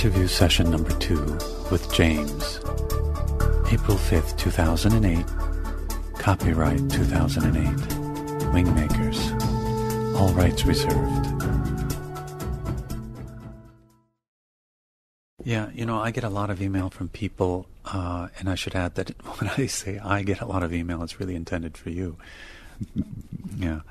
Interview session number 2 with James. April 5th, 2008. Copyright 2008. Wingmakers. All rights reserved. Yeah, I get a lot of email from people, and I should add that when I say I get a lot of email, it's really intended for you. Yeah,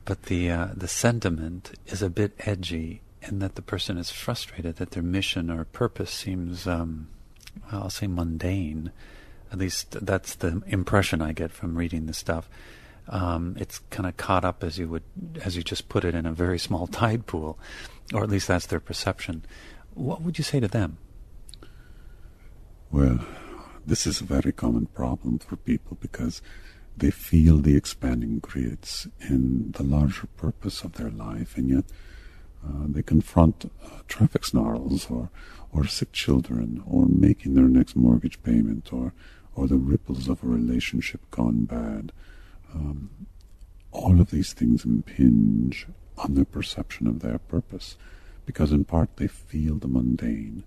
but the sentiment is a bit edgy, in that the person is frustrated that their mission or purpose seems, I'll say mundane. At least that's the impression I get from reading the stuff. It's kind of caught up, as you just put it, in a very small tide pool, or at least that's their perception. What would you say to them? Well, this is a very common problem for people because they feel the expanding grids in the larger purpose of their life, and yet they confront traffic snarls or sick children or making their next mortgage payment or the ripples of a relationship gone bad. All of these things impinge on their perception of their purpose because in part they feel the mundane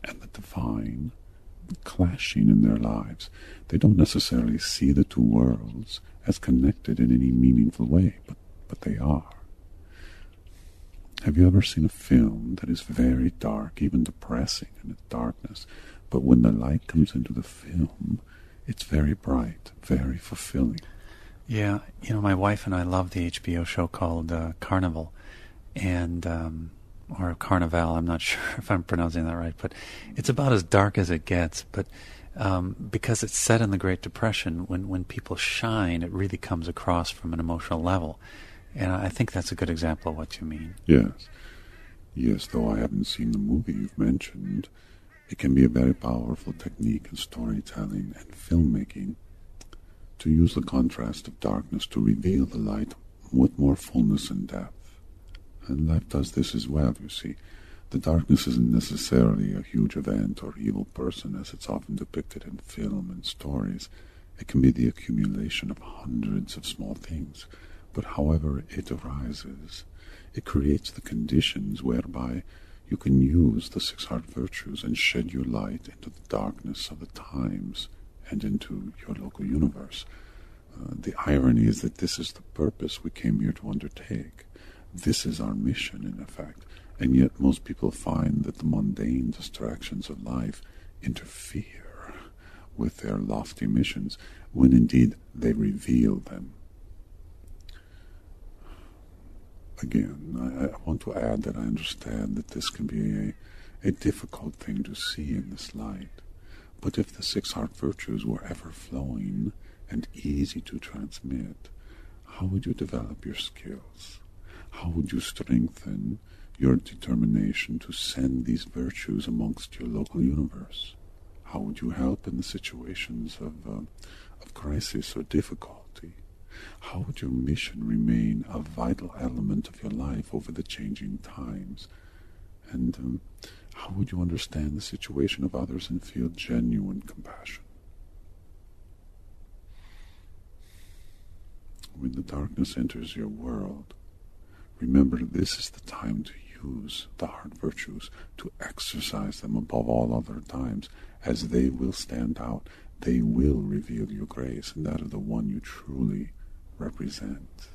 and the divine clashing in their lives. They don't necessarily see the two worlds as connected in any meaningful way, but they are. Have you ever seen a film that is very dark, even depressing in its darkness, but when the light comes into the film, it's very bright, very fulfilling? Yeah, my wife and I love the HBO show called Carnival, and or Carnival, I'm not sure if I'm pronouncing that right, but it's about as dark as it gets, but because it's set in the Great Depression, when people shine, it really comes across from an emotional level. And I think that's a good example of what you mean. Yes, though I haven't seen the movie you've mentioned, it can be a very powerful technique in storytelling and filmmaking to use the contrast of darkness to reveal the light with more fullness and depth. And life does this as well, you see. The darkness isn't necessarily a huge event or evil person as it's often depicted in film and stories. It can be the accumulation of hundreds of small things. But however it arises, it creates the conditions whereby you can use the 6 heart virtues and shed your light into the darkness of the times and into your local universe. The irony is that this is the purpose we came here to undertake. This is our mission, in effect, and yet most people find that the mundane distractions of life interfere with their lofty missions, when indeed they reveal them. Again, I want to add that I understand that this can be a difficult thing to see in this light. But if the 6 heart virtues were ever flowing and easy to transmit, how would you develop your skills? How would you strengthen your determination to send these virtues amongst your local universe? How would you help in the situations of crisis or difficulty? How would your mission remain a vital element of your life over the changing times? And how would you understand the situation of others and feel genuine compassion? When the darkness enters your world, remember this is the time to use the heart virtues, to exercise them above all other times, as they will stand out. They will reveal your grace, and that of the one you truly represent.